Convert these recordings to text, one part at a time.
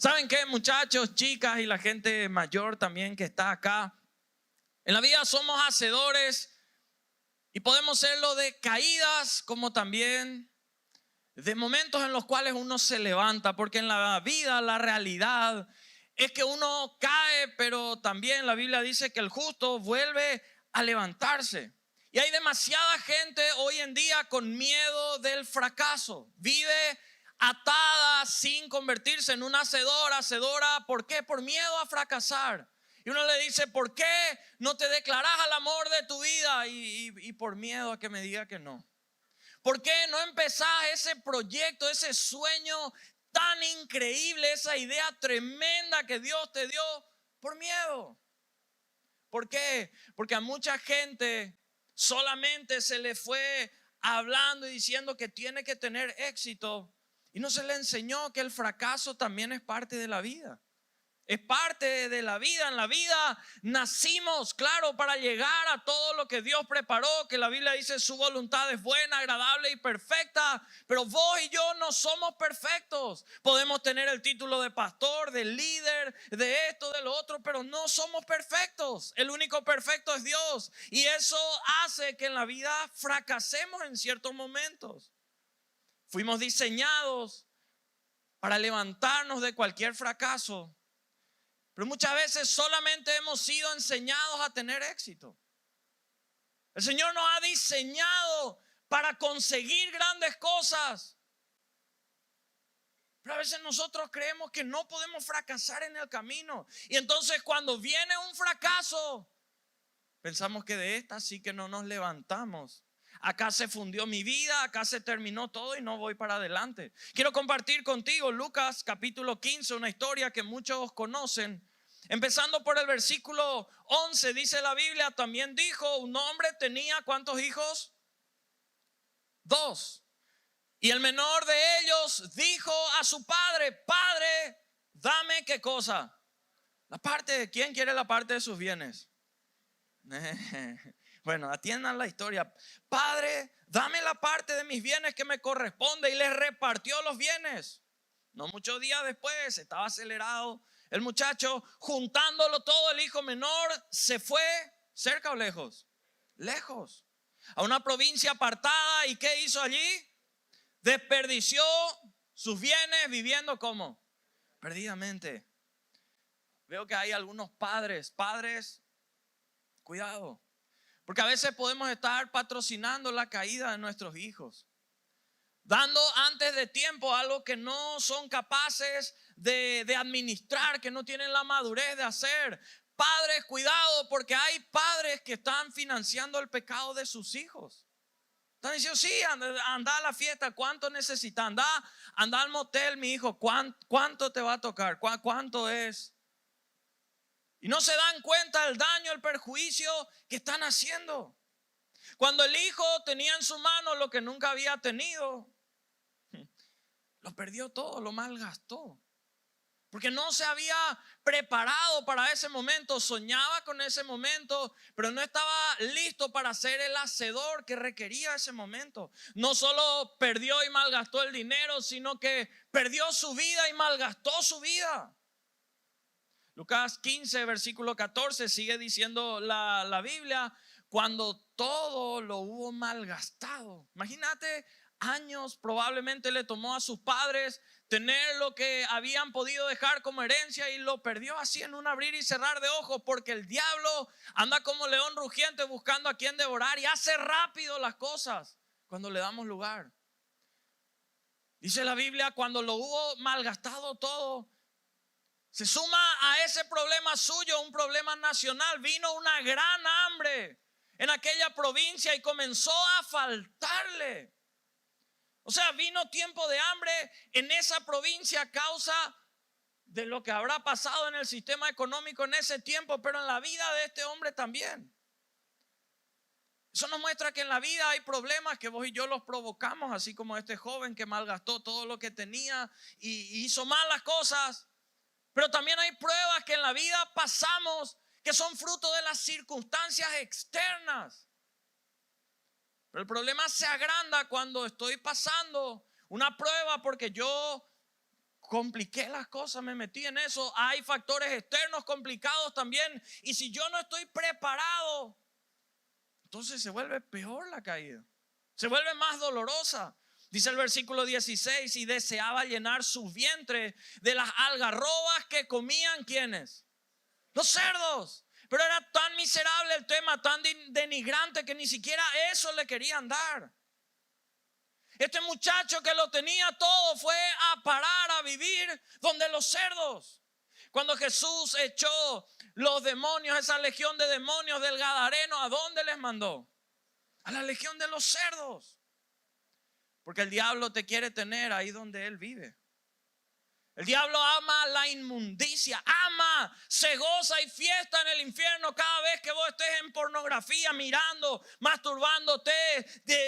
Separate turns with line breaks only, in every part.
¿Saben qué, muchachos, chicas y la gente mayor también que está acá? En la vida somos hacedores y podemos serlo de caídas como también de momentos en los cuales uno se levanta, porque en la vida la realidad es que uno cae, pero también la Biblia dice que el justo vuelve a levantarse. Y hay demasiada gente hoy en día con miedo del fracaso. Vive atada sin convertirse en una hacedora. ¿Por qué? Por miedo a fracasar. Y uno le dice, ¿por qué no te declaras al amor de tu vida? Y por miedo a que me diga que no. ¿Por qué no empezás ese proyecto, ese sueño tan increíble, esa idea tremenda que Dios te dio? Por miedo. ¿Por qué? Porque a mucha gente solamente se le fue hablando y diciendo que tiene que tener éxito y no se le enseñó que el fracaso también es parte de la vida. Es parte de la vida. En la vida nacimos, claro, para llegar a todo lo que Dios preparó, que la Biblia dice su voluntad es buena, agradable y perfecta. Pero vos y yo no somos perfectos. Podemos tener el título de pastor, de líder, de esto, de lo otro, pero no somos perfectos. El único perfecto es Dios. Y eso hace que en la vida fracasemos en ciertos momentos. Fuimos diseñados para levantarnos de cualquier fracaso. Pero muchas veces solamente hemos sido enseñados a tener éxito. El Señor nos ha diseñado para conseguir grandes cosas. Pero a veces nosotros creemos que no podemos fracasar en el camino. Y entonces cuando viene un fracaso, pensamos que de esta sí que no nos levantamos. Acá se fundió mi vida, acá se terminó todo y no voy para adelante. Quiero compartir contigo Lucas capítulo 15, una historia que muchos conocen. Empezando por el versículo 11, dice la Biblia, también dijo, un hombre tenía ¿cuántos hijos? 2. Y el menor de ellos dijo a su padre, Padre, dame ¿qué cosa? La parte, ¿quién quiere la parte de sus bienes? Bueno, atiendan la historia. Padre, dame la parte de mis bienes que me corresponde. Y les repartió los bienes. No muchos días después, estaba acelerado el muchacho, juntándolo todo. El hijo menor se fue cerca o lejos, lejos, a una provincia apartada. ¿Y qué hizo allí? Desperdició sus bienes viviendo como perdidamente. Veo que hay algunos padres, cuidado, porque a veces podemos estar patrocinando la caída de nuestros hijos, dando antes de tiempo algo que no son capaces de administrar, que no tienen la madurez de hacer. Padres, cuidado, porque hay padres que están financiando el pecado de sus hijos. Están diciendo, sí, anda a la fiesta, ¿cuánto necesitas? Anda al motel, mi hijo, ¿cuánto te va a tocar? ¿Cuánto es? Y no se dan cuenta del daño, el perjuicio que están haciendo. Cuando el hijo tenía en su mano lo que nunca había tenido, lo perdió todo, lo malgastó. Porque no se había preparado para ese momento, soñaba con ese momento, pero no estaba listo para ser el hacedor que requería ese momento. No solo perdió y malgastó el dinero, sino que perdió su vida y malgastó su vida. Lucas 15, versículo 14, sigue diciendo la Biblia, cuando todo lo hubo malgastado. Imagínate, años probablemente le tomó a sus padres tener lo que habían podido dejar como herencia y lo perdió así en un abrir y cerrar de ojos, porque el diablo anda como león rugiente buscando a quien devorar y hace rápido las cosas cuando le damos lugar. Dice la Biblia, cuando lo hubo malgastado todo, se suma a ese problema suyo, un problema nacional. Vino una gran hambre en aquella provincia y comenzó a faltarle. O sea, vino tiempo de hambre en esa provincia a causa de lo que habrá pasado en el sistema económico en ese tiempo, pero en la vida de este hombre también. Eso nos muestra que en la vida hay problemas que vos y yo los provocamos, así como este joven que malgastó todo lo que tenía y hizo malas cosas. Pero también hay pruebas que en la vida pasamos que son fruto de las circunstancias externas. Pero el problema se agranda cuando estoy pasando una prueba porque yo compliqué las cosas, me metí en eso. Hay factores externos complicados también. Y si yo no estoy preparado, entonces se vuelve peor la caída. Se vuelve más dolorosa. Dice el versículo 16, y deseaba llenar su vientre de las algarrobas que comían, ¿quiénes? Los cerdos. Pero era tan miserable el tema, tan denigrante, que ni siquiera eso le querían dar. Este muchacho que lo tenía todo fue a parar a vivir donde los cerdos. Cuando Jesús echó los demonios, esa legión de demonios del Gadareno, ¿a dónde les mandó? A la legión de los cerdos. Porque el diablo te quiere tener ahí donde él vive. El diablo ama la inmundicia, se goza y fiesta en el infierno cada vez que vos estés en pornografía, mirando, masturbándote,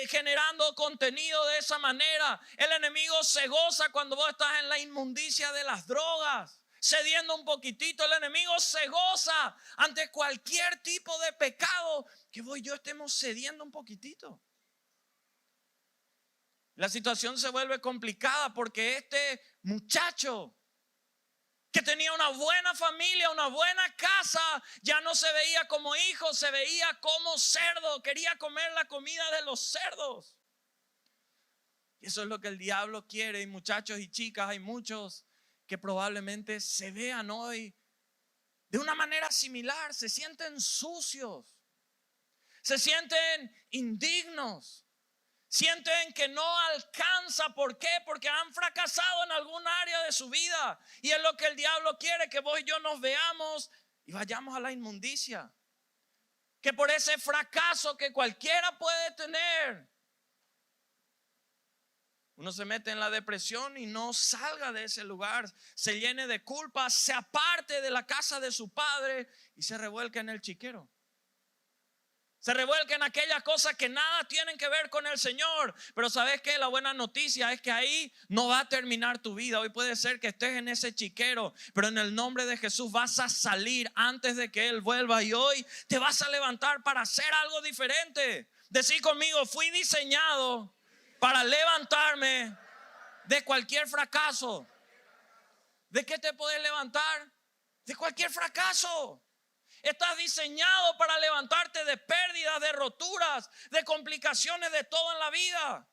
generando contenido de esa manera. El enemigo se goza cuando vos estás en la inmundicia de las drogas, cediendo un poquitito. El enemigo se goza ante cualquier tipo de pecado que vos y yo estemos cediendo un poquitito. La situación se vuelve complicada porque este muchacho que tenía una buena familia, una buena casa, ya no se veía como hijo, se veía como cerdo. Quería comer la comida de los cerdos. Y eso es lo que el diablo quiere. Y muchachos y chicas, hay muchos que probablemente se vean hoy de una manera similar. Se sienten sucios, se sienten indignos. Sienten que no alcanza. ¿Por qué? Porque han fracasado en algún área de su vida. Y es lo que el diablo quiere, que vos y yo nos veamos y vayamos a la inmundicia. Que por ese fracaso que cualquiera puede tener, uno se mete en la depresión y no salga de ese lugar. Se llene de culpa, se aparte de la casa de su padre y se revuelca en el chiquero. Se revuelca en aquellas cosas que nada tienen que ver con el Señor. Pero ¿sabes qué? La buena noticia es que ahí no va a terminar tu vida. Hoy puede ser que estés en ese chiquero, pero en el nombre de Jesús vas a salir antes de que Él vuelva. Y hoy te vas a levantar para hacer algo diferente. Decir conmigo: fui diseñado para levantarme de cualquier fracaso. ¿De qué te puedes levantar? De cualquier fracaso. Estás diseñado para levantarte de pérdidas, de roturas, de complicaciones, de todo en la vida.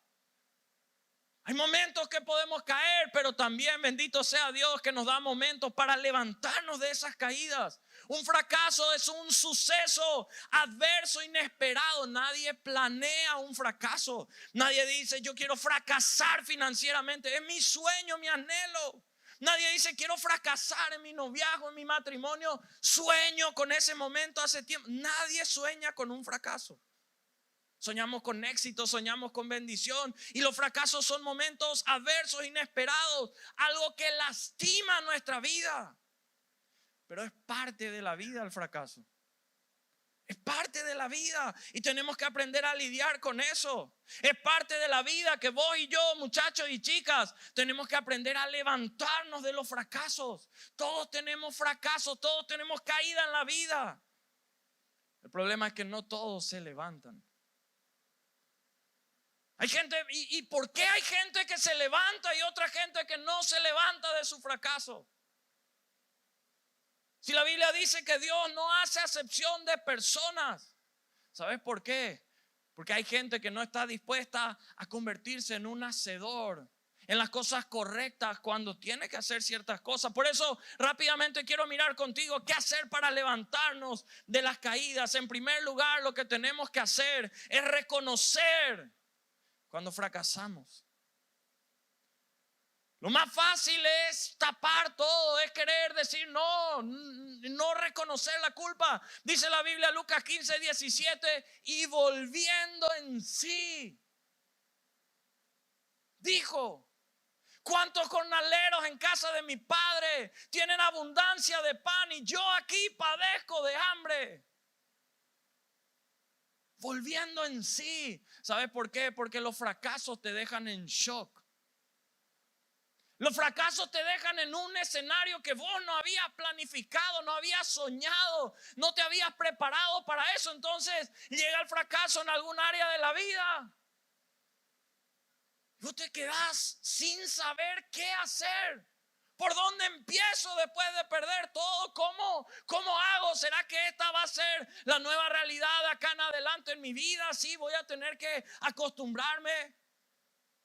Hay momentos que podemos caer, pero también, bendito sea Dios, que nos da momentos para levantarnos de esas caídas. Un fracaso es un suceso adverso, inesperado. Nadie planea un fracaso. Nadie dice: yo quiero fracasar financieramente. Es mi sueño, mi anhelo. Nadie dice: quiero fracasar en mi noviazgo, en mi matrimonio. Sueño con ese momento hace tiempo. Nadie sueña con un fracaso. Soñamos con éxito, soñamos con bendición. Y los fracasos son momentos adversos, inesperados. Algo que lastima nuestra vida. Pero es parte de la vida el fracaso. Es parte de la vida y tenemos que aprender a lidiar con eso. Es parte de la vida que vos y yo, muchachos y chicas, tenemos que aprender a levantarnos de los fracasos. Todos tenemos fracasos, todos tenemos caída en la vida. El problema es que no todos se levantan. Hay gente, ¿y por qué hay gente que se levanta y otra gente que no se levanta de su fracaso? Si la Biblia dice que Dios no hace acepción de personas, ¿sabes por qué? Porque hay gente que no está dispuesta a convertirse en un hacedor en las cosas correctas cuando tiene que hacer ciertas cosas. Por eso rápidamente quiero mirar contigo qué hacer para levantarnos de las caídas. En primer lugar, lo que tenemos que hacer es reconocer cuando fracasamos. Lo más fácil es tapar todo, es querer decir no reconocer la culpa. Dice la Biblia, Lucas 15:17, y volviendo en sí, dijo: ¿cuántos jornaleros en casa de mi padre tienen abundancia de pan y yo aquí padezco de hambre? Volviendo en sí. ¿Sabes por qué? Porque los fracasos te dejan en shock. Los fracasos te dejan en un escenario que vos no habías planificado, no habías soñado, no te habías preparado para eso. Entonces llega el fracaso en algún área de la vida. Vos te quedás sin saber qué hacer. ¿Por dónde empiezo después de perder todo? ¿Cómo hago? ¿Será que esta va a ser la nueva realidad de acá en adelante en mi vida? Sí, voy a tener que acostumbrarme.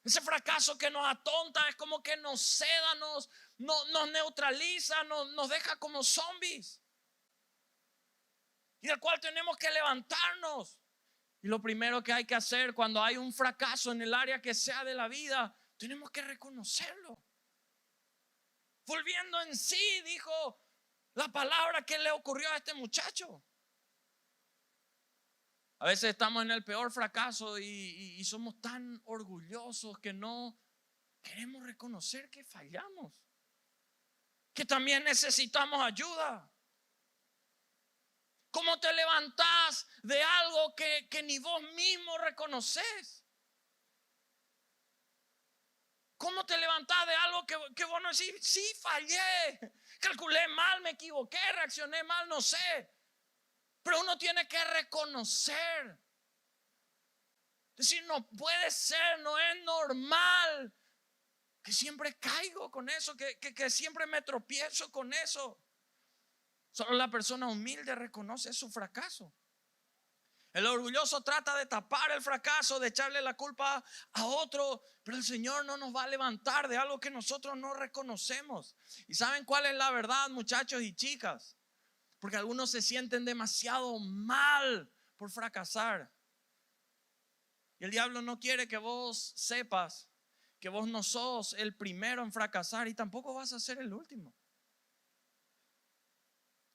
Ese fracaso que nos atonta es como que nos seda, nos neutraliza, nos deja como zombies. Y del cual tenemos que levantarnos. Y lo primero que hay que hacer cuando hay un fracaso en el área que sea de la vida, tenemos que reconocerlo. Volviendo en sí, dijo la palabra que le ocurrió a este muchacho. A veces estamos en el peor fracaso y somos tan orgullosos que no queremos reconocer que fallamos, que también necesitamos ayuda. ¿Cómo te levantás de algo que ni vos mismo reconoces? ¿Cómo te levantás de algo que vos no decís? Sí, fallé, calculé mal, me equivoqué, reaccioné mal, no sé. Pero uno tiene que reconocer. Decir, no puede ser, no es normal que siempre caigo con eso, que siempre me tropiezo con eso. Solo la persona humilde reconoce su fracaso. El orgulloso trata de tapar el fracaso, de echarle la culpa a otro, pero el Señor no nos va a levantar de algo que nosotros no reconocemos. ¿Y saben cuál es la verdad, muchachos y chicas? Porque algunos se sienten demasiado mal por fracasar. Y el diablo no quiere que vos sepas que vos no sos el primero en fracasar y tampoco vas a ser el último.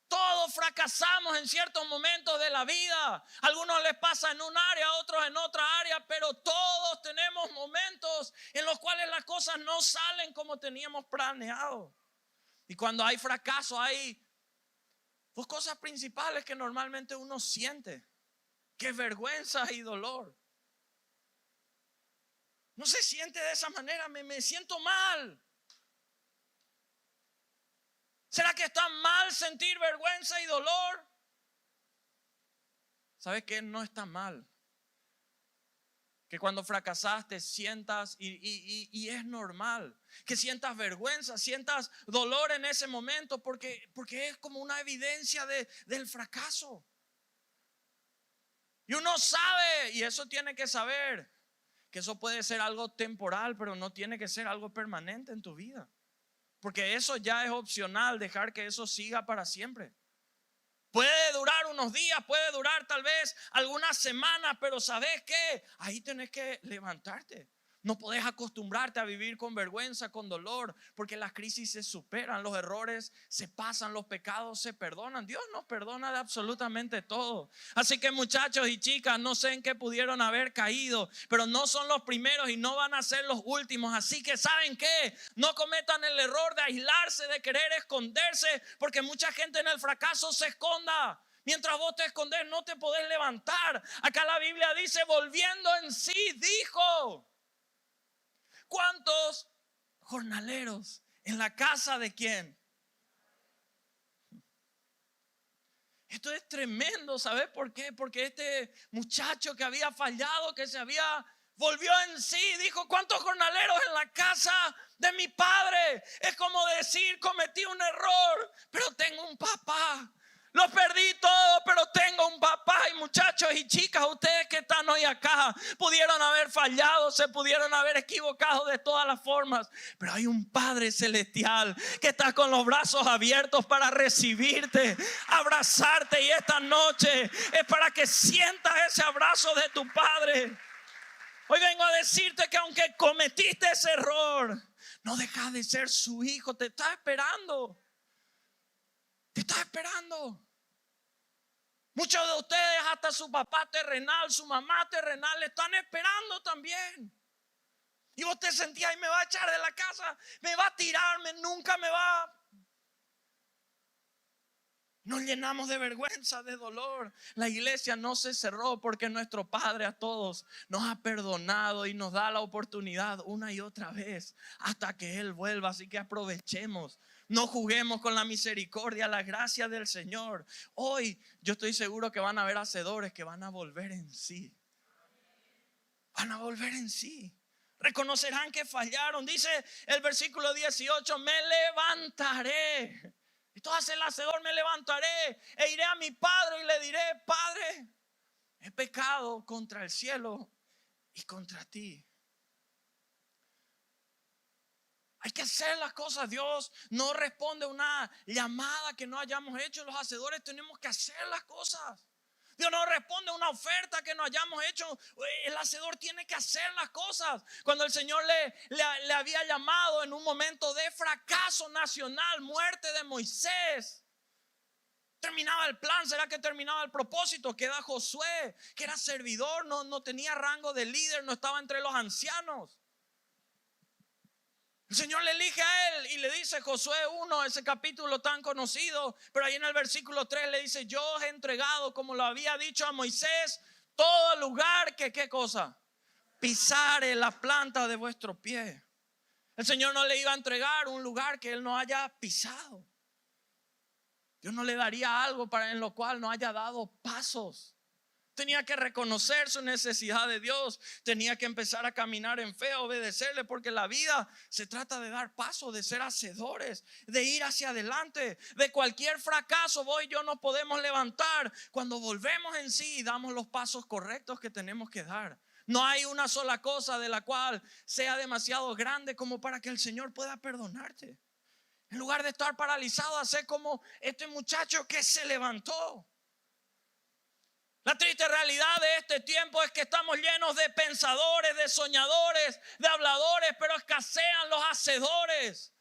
Todos fracasamos en ciertos momentos de la vida. A algunos les pasa en un área, a otros en otra área, pero todos tenemos momentos en los cuales las cosas no salen como teníamos planeado. Y cuando hay fracaso, hay dos cosas principales que normalmente uno siente, que es vergüenza y dolor. No se siente de esa manera, me siento mal. ¿Será que está mal sentir vergüenza y dolor? ¿Sabes qué? No está mal. Que cuando fracasaste sientas y es normal. Que sientas vergüenza, sientas dolor en ese momento porque es como una evidencia del fracaso. Y uno sabe, y eso tiene que saber, que eso puede ser algo temporal, pero no tiene que ser algo permanente en tu vida. Porque eso ya es opcional, dejar que eso siga para siempre. Puede durar unos días, puede durar tal vez algunas semanas, pero ¿sabes qué? Ahí tenés que levantarte. No podés acostumbrarte a vivir con vergüenza, con dolor, porque las crisis se superan, los errores se pasan, los pecados se perdonan. Dios nos perdona de absolutamente todo. Así que muchachos y chicas, no sé en qué pudieron haber caído, pero no son los primeros y no van a ser los últimos. Así que ¿saben qué? No cometan el error de aislarse, de querer esconderse, porque mucha gente en el fracaso se esconda. Mientras vos te escondes no te podés levantar. Acá la Biblia dice, volviendo en sí, dijo: ¿cuántos jornaleros en la casa de quién? Esto es tremendo, ¿sabes por qué? Porque este muchacho que había fallado, que volvió en sí, dijo: ¿cuántos jornaleros en la casa de mi padre? Es como decir, cometí un error, pero tengo un papá. Lo perdí todo, pero tengo un papá. Y muchachos y chicas, ustedes que están hoy acá, pudieron haber fallado, se pudieron haber equivocado de todas las formas, pero hay un Padre celestial que está con los brazos abiertos para recibirte, abrazarte. Y esta noche es para que sientas ese abrazo de tu Padre. Hoy vengo a decirte que aunque cometiste ese error, no dejas de ser su hijo. Te está esperando. Te está esperando. Muchos de ustedes, hasta su papá terrenal, su mamá terrenal, le están esperando también. Y vos te sentías: y me va a echar de la casa, me va a tirarme, nunca me va. Nos llenamos de vergüenza, de dolor. La iglesia no se cerró porque nuestro Padre a todos nos ha perdonado y nos da la oportunidad una y otra vez hasta que Él vuelva. Así que aprovechemos. No juguemos con la misericordia, la gracia del Señor. Hoy yo estoy seguro que van a haber hacedores que van a volver en sí. Van a volver en sí. Reconocerán que fallaron. Dice el versículo 18, me levantaré. Entonces el hacedor, me levantaré e iré a mi padre y le diré: Padre, he pecado contra el cielo y contra ti. Hay que hacer las cosas. Dios no responde a una llamada que no hayamos hecho. Los hacedores tenemos que hacer las cosas. Dios no responde a una oferta que no hayamos hecho. El hacedor tiene que hacer las cosas. Cuando el Señor le había llamado en un momento de fracaso nacional, muerte de Moisés, terminaba el plan. ¿Será que terminaba el propósito? Queda Josué, que era servidor, no tenía rango de líder, no estaba entre los ancianos. El Señor le elige a él y le dice, Josué 1, ese capítulo tan conocido, pero ahí en el versículo 3 le dice: yo os he entregado, como lo había dicho a Moisés, todo lugar que, ¿qué cosa? Pisare la planta de vuestro pie. El Señor no le iba a entregar un lugar que él no haya pisado. Dios no le daría algo en lo cual no haya dado pasos. Tenía que reconocer su necesidad de Dios. Tenía que empezar a caminar en fe, a obedecerle, porque la vida se trata de dar pasos, de ser hacedores, de ir hacia adelante. De cualquier fracaso vos y yo nos podemos levantar cuando volvemos en sí y damos los pasos correctos que tenemos que dar. No hay una sola cosa de la cual sea demasiado grande como para que el Señor pueda perdonarte. En lugar de estar paralizado, hacer como este muchacho que se levantó. La triste realidad de este tiempo es que estamos llenos de pensadores, de soñadores, de habladores, pero escasean los hacedores.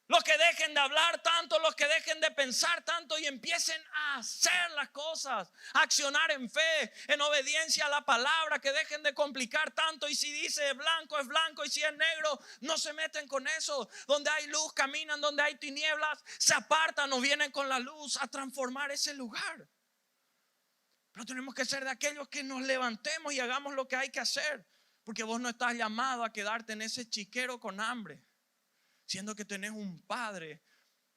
Los que dejen de hablar tanto, los que dejen de pensar tanto y empiecen a hacer las cosas, a accionar en fe, en obediencia a la palabra, que dejen de complicar tanto. Y si dice blanco es blanco y si es negro, no se meten con eso. Donde hay luz caminan, donde hay tinieblas se apartan o vienen con la luz a transformar ese lugar. Pero tenemos que ser de aquellos que nos levantemos y hagamos lo que hay que hacer. Porque vos no estás llamado a quedarte en ese chiquero con hambre, siendo que tenés un Padre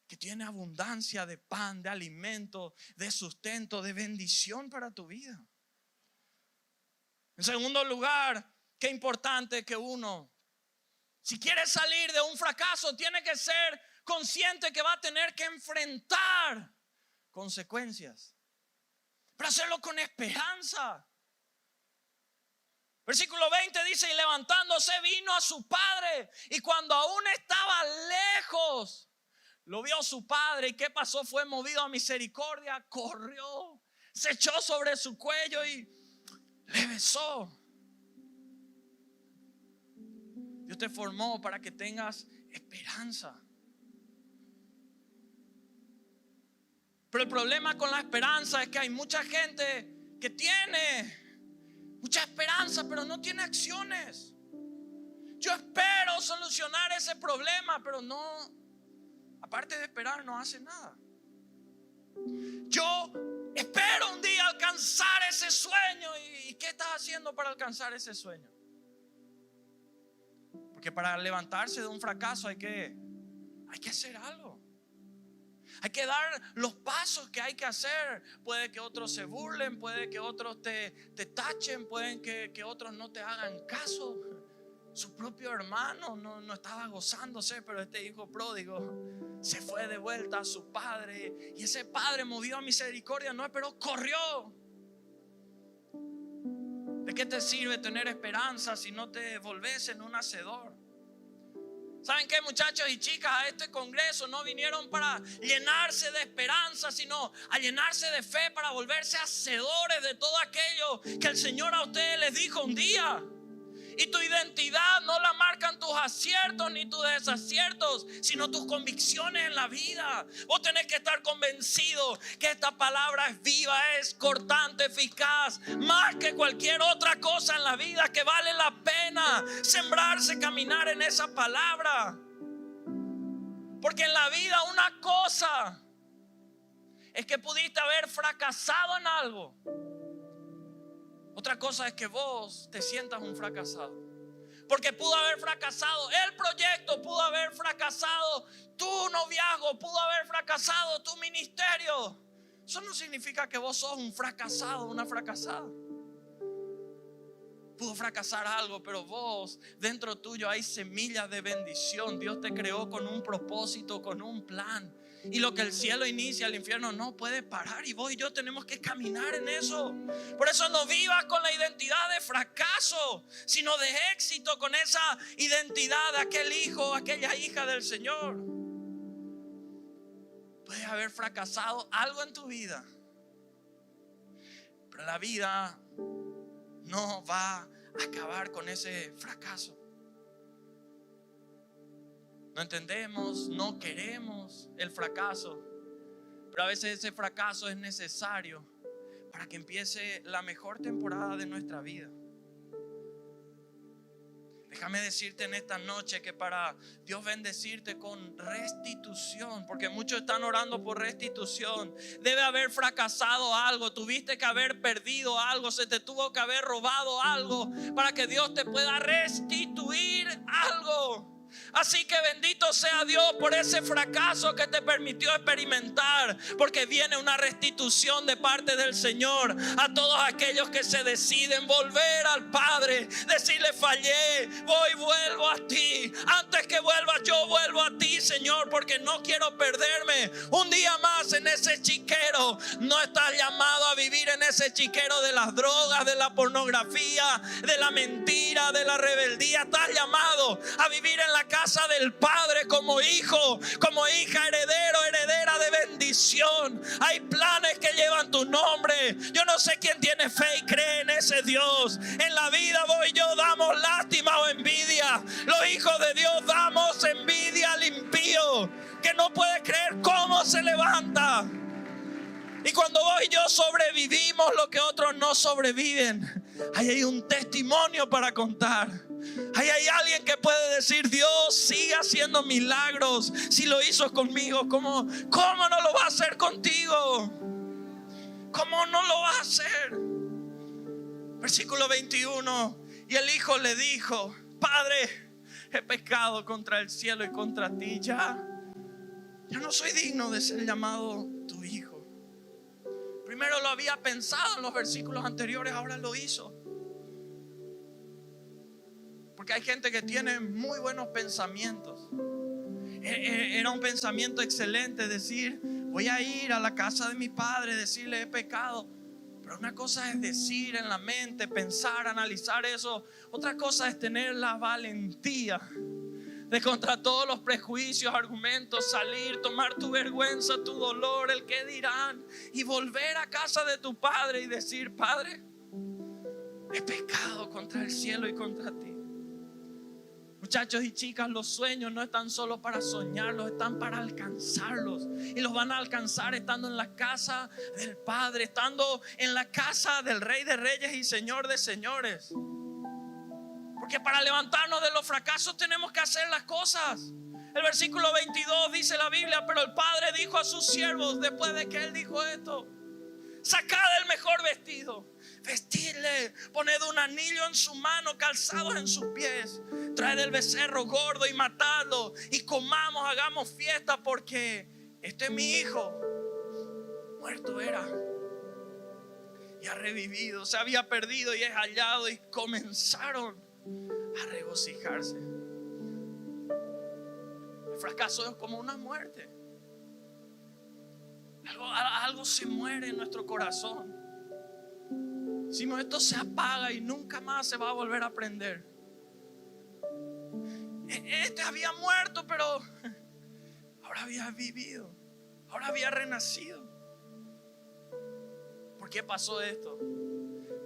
que tiene abundancia de pan, de alimento, de sustento, de bendición para tu vida. En segundo lugar, qué importante que uno, si quiere salir de un fracaso, tiene que ser consciente que va a tener que enfrentar consecuencias. Pero hacerlo con esperanza. Versículo 20 dice: y levantándose vino a su padre, y cuando aún estaba lejos, lo vio su padre. ¿Y qué pasó? Fue movido a misericordia, corrió, se echó sobre su cuello y le besó. Dios te formó para que tengas esperanza. Pero el problema con la esperanza es que hay mucha gente que tiene mucha esperanza, pero no tiene acciones. Yo espero solucionar ese problema, pero no, aparte de esperar, no hace nada. Yo espero un día alcanzar ese sueño. ¿Y qué estás haciendo para alcanzar ese sueño? Porque para levantarse de un fracaso hay que hacer algo. Hay que dar los pasos que hay que hacer. Puede que otros se burlen, puede que otros te tachen, pueden que otros no te hagan caso. Su propio hermano no estaba gozándose, pero este hijo pródigo se fue de vuelta a su padre. Y ese padre, movido a misericordia, no esperó, corrió. ¿De qué te sirve tener esperanza si no te volvés en un hacedor? ¿Saben qué, muchachos y chicas? A este congreso no vinieron para llenarse de esperanza, sino a llenarse de fe, para volverse hacedores de todo aquello que el Señor a ustedes les dijo un día. Y tu identidad no la marcan tus aciertos ni tus desaciertos, sino tus convicciones en la vida. Vos tenés que estar convencido que esta palabra es viva, es cortante, eficaz, más que cualquier otra cosa en la vida, que vale la pena sembrarse, caminar en esa palabra. Porque en la vida una cosa es que pudiste haber fracasado en algo. Otra cosa es que vos te sientas un fracasado. Porque pudo haber fracasado el proyecto, pudo haber fracasado tu noviazgo, pudo haber fracasado tu ministerio. Eso no significa que vos sos un fracasado, una fracasada. pudo fracasar algo, pero vos, dentro tuyo hay semillas de bendición. Dios te creó con un propósito, con un plan. Y lo que el cielo inicia, el infierno no puede parar. Y vos y yo tenemos que caminar en eso. Por eso no vivas con la identidad de fracaso, sino de éxito, con esa identidad de aquel hijo, aquella hija del Señor. Puedes haber fracasado algo en tu vida, pero la vida no va a acabar con ese fracaso. No entendemos, no queremos el fracaso, pero a veces ese fracaso es necesario para que empiece la mejor temporada de nuestra vida. Déjame decirte en esta noche que para Dios bendecirte con restitución, porque muchos están orando por restitución. Debe haber fracasado algo, tuviste que haber perdido algo, se te tuvo que haber robado algo para que Dios te pueda restituir algo. Así que bendito sea Dios por ese fracaso que te permitió experimentar, porque viene una restitución de parte del Señor a todos aquellos que se deciden volver al Padre, decirle: fallé, vuelvo a ti. Antes que vuelva, yo vuelvo a ti, Señor, porque no quiero perderme un día más en ese chiquero. No estás llamado a vivir en ese chiquero de las drogas, de la pornografía, de la mentira, de la rebeldía. Estás llamado a vivir en la casa del Padre como hijo, como hija, heredero, heredera de bendición. Hay planes que llevan tu nombre. Yo no sé quién tiene fe y cree en ese Dios. En la vida vos y yo damos lástima o envidia. Los hijos de Dios damos envidia al impío, que no puede creer cómo se levanta. Y cuando vos y yo sobrevivimos lo que otros no sobreviven, ahí hay un testimonio para contar. Ahí hay alguien que puede decir: Dios sigue haciendo milagros. Si lo hizo conmigo, ¿cómo no lo va a hacer contigo? ¿Cómo no lo va a hacer? Versículo 21. Y el hijo le dijo: Padre, he pecado contra el cielo y contra ti. Ya no soy digno de ser llamado tu hijo. Primero lo había pensado en los versículos anteriores, ahora lo hizo. Porque hay gente que tiene muy buenos pensamientos. Era un pensamiento excelente decir: voy a ir a la casa de mi padre, decirle: he pecado. Pero una cosa es decir en la mente, pensar, analizar eso. Otra cosa es tener la valentía de, contra todos los prejuicios, argumentos, salir, tomar tu vergüenza, tu dolor, el que dirán, y volver a casa de tu padre y decir: Padre, he pecado contra el cielo y contra ti. Muchachos y chicas, los sueños no están solo para soñarlos, están para alcanzarlos. Y los van a alcanzar estando en la casa del Padre, estando en la casa del Rey de Reyes y Señor de Señores. Porque para levantarnos de los fracasos tenemos que hacer las cosas. El versículo 22 dice la Biblia: pero el Padre dijo a sus siervos, después de que él dijo esto: sacad el mejor vestido, vestidle, poned un anillo en su mano, calzados en sus pies, traed el becerro gordo y matadlo, y comamos, hagamos fiesta, porque este es mi hijo. Muerto era y ha revivido, se había perdido y es hallado. Y comenzaron a regocijarse. El fracaso es como una muerte. Algo se muere en nuestro corazón. Decimos: esto se apaga y nunca más se va a volver a prender. Este había muerto, pero ahora había vivido, ahora había renacido. ¿Por qué pasó esto?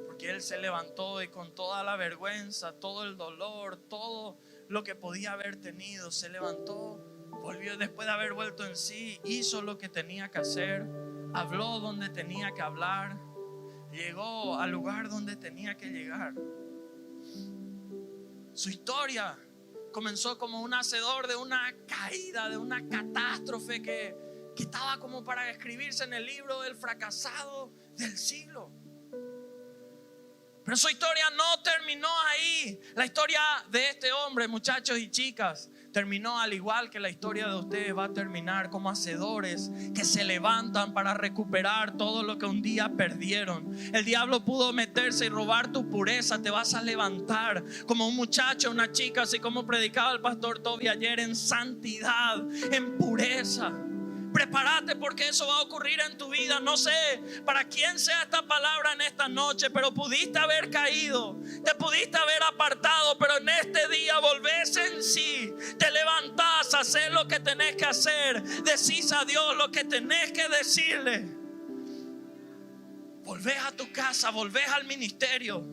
Porque él se levantó y con toda la vergüenza, todo el dolor, todo lo que podía haber tenido, se levantó, volvió después de haber vuelto en sí, hizo lo que tenía que hacer, habló donde tenía que hablar, llegó al lugar donde tenía que llegar. Su historia comenzó como un hacedor de una caída, de una catástrofe que estaba como para escribirse en el libro del fracasado del siglo. Pero su historia no terminó ahí. La historia de este hombre, muchachos y chicas, terminó al igual que la historia de ustedes va a terminar, como hacedores que se levantan para recuperar todo lo que un día perdieron. El diablo pudo meterse y robar tu pureza. Te vas a levantar como un muchacho, una chica, así como predicaba el pastor Toby ayer, en santidad, en pureza. Prepárate, porque eso va a ocurrir en tu vida. No sé para quién sea esta palabra en esta noche, pero pudiste haber caído, te pudiste haber apartado, pero en este día volvés en sí, te levantás a hacer lo que tenés que hacer, decís a Dios lo que tenés que decirle, volvés a tu casa, volvés al ministerio.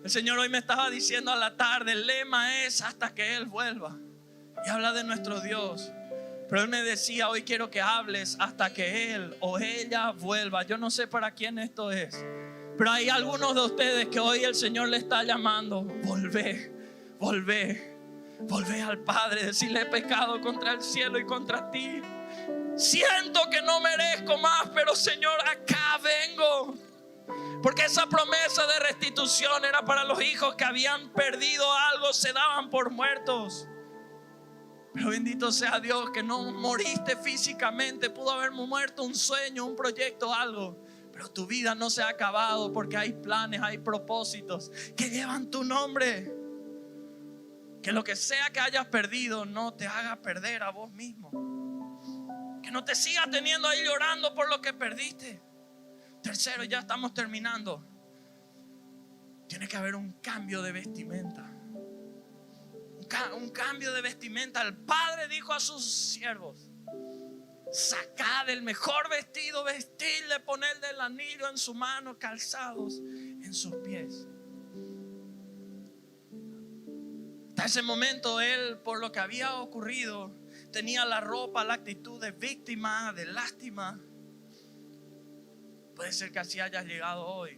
El Señor hoy me estaba diciendo a la tarde, el lema es hasta que Él vuelva. Y habla de nuestro Dios. Pero Él me decía, hoy quiero que hables hasta que Él o ella vuelva. Yo no sé para quién esto es, pero hay algunos de ustedes que hoy el Señor le está llamando. Volvé al Padre. Decirle: he pecado contra el cielo y contra ti. Siento que no merezco más, pero Señor, acá vengo. Porque esa promesa de restitución era para los hijos que habían perdido algo, se daban por muertos. Pero bendito sea Dios que no moriste físicamente. Pudo haber muerto un sueño, un proyecto, algo. Pero tu vida no se ha acabado, porque hay planes, hay propósitos que llevan tu nombre. Que lo que sea que hayas perdido no te haga perder a vos mismo. Que no te sigas teniendo ahí llorando por lo que perdiste. Tercero, ya estamos terminando. Tiene que haber un cambio de vestimenta. Un cambio de vestimenta. El Padre dijo a sus siervos: sacad el mejor vestido, vestirle, ponerle el anillo en su mano, calzados en sus pies. Hasta ese momento él, por lo que había ocurrido, tenía la ropa, la actitud de víctima, de lástima. Puede ser que así hayas llegado hoy,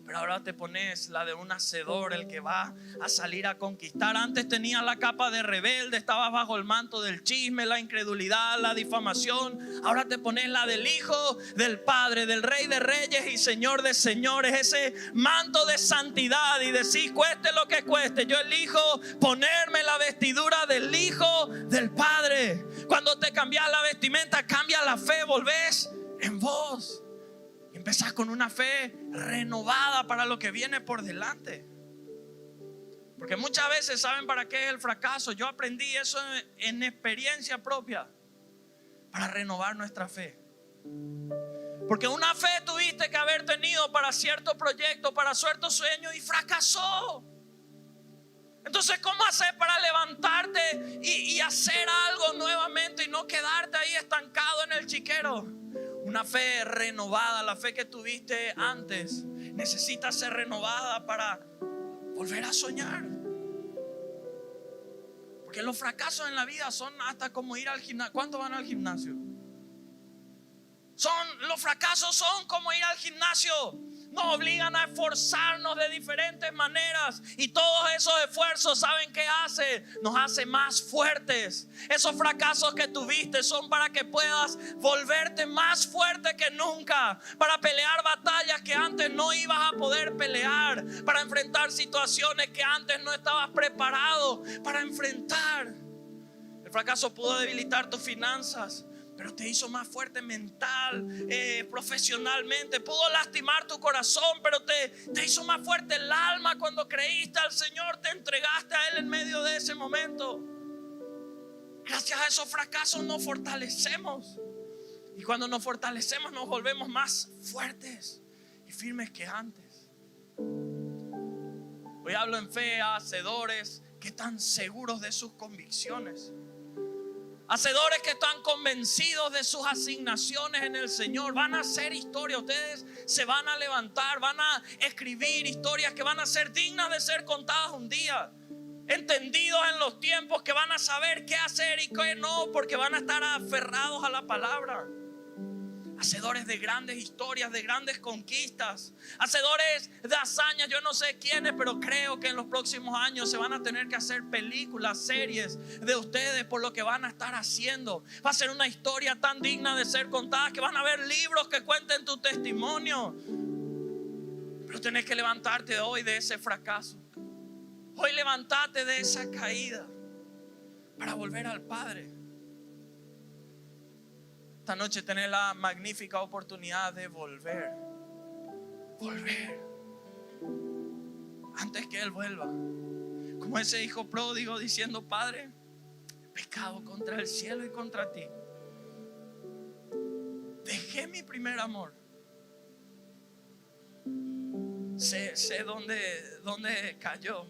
pero ahora te pones la de un hacedor, el que va a salir a conquistar. Antes tenías la capa de rebelde, estabas bajo el manto del chisme, la incredulidad, la difamación. Ahora te pones la del Hijo del Padre, del Rey de Reyes y Señor de Señores, ese manto de santidad, y decís: cueste lo que cueste, yo elijo ponerme la vestidura del Hijo del Padre. Cuando te cambias la vestimenta, cambia la fe, volvés en vos. Empezás con una fe renovada para lo que viene por delante. Porque muchas veces, ¿saben para qué es el fracaso? Yo aprendí eso en experiencia propia. Para renovar nuestra fe. Porque una fe tuviste que haber tenido para cierto proyecto, para cierto sueño, y fracasó. Entonces, ¿cómo hacer para levantarte y hacer algo nuevamente y no quedarte ahí estancado en el chiquero? Una fe renovada, la fe que tuviste antes, necesita ser renovada para volver a soñar. Porque los fracasos en la vida son hasta como ir al gimnasio. ¿Cuántos van al gimnasio? Los fracasos son como ir al gimnasio. Nos obligan a esforzarnos de diferentes maneras, y todos esos esfuerzos, ¿saben qué hace? Nos hace más fuertes. Esos fracasos que tuviste son para que puedas volverte más fuerte que nunca, para pelear batallas que antes no ibas a poder pelear, para enfrentar situaciones que antes no estabas preparado para enfrentar. El fracaso pudo debilitar tus finanzas, pero te hizo más fuerte mental, profesionalmente. Pudo lastimar tu corazón, pero te hizo más fuerte el alma. Cuando creíste al Señor, te entregaste a Él en medio de ese momento. Gracias a esos fracasos nos fortalecemos. Y cuando nos fortalecemos, nos volvemos más fuertes y firmes que antes. Hoy hablo en fe a hacedores que están seguros de sus convicciones. Hacedores que están convencidos de sus asignaciones en el Señor. Van a hacer historia. Ustedes se van a levantar, van a escribir historias que van a ser dignas de ser contadas un día. Entendidos en los tiempos, que van a saber qué hacer y qué no, porque van a estar aferrados a la palabra. Hacedores de grandes historias, de grandes conquistas. Hacedores de hazañas. Yo no sé quiénes, pero creo que en los próximos años se van a tener que hacer películas, series de ustedes por lo que van a estar haciendo. Va a ser una historia tan digna de ser contada que van a haber libros que cuenten tu testimonio. Pero tenés que levantarte hoy de ese fracaso. Hoy levántate de esa caída para volver al Padre. Esta noche tenés la magnífica oportunidad de volver. Volver. Antes que Él vuelva. Como ese hijo pródigo diciendo: Padre, he pecado contra el cielo y contra ti. Dejé mi primer amor. Sé dónde cayó.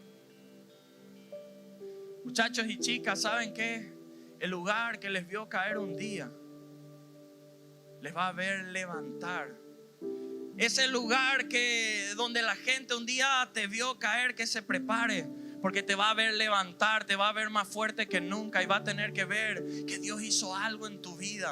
Muchachos y chicas, ¿saben qué? El lugar que les vio caer un día les va a ver levantar. Ese lugar donde la gente un día te vio caer, que se prepare, porque te va a ver levantar, te va a ver más fuerte que nunca y va a tener que ver que Dios hizo algo en tu vida.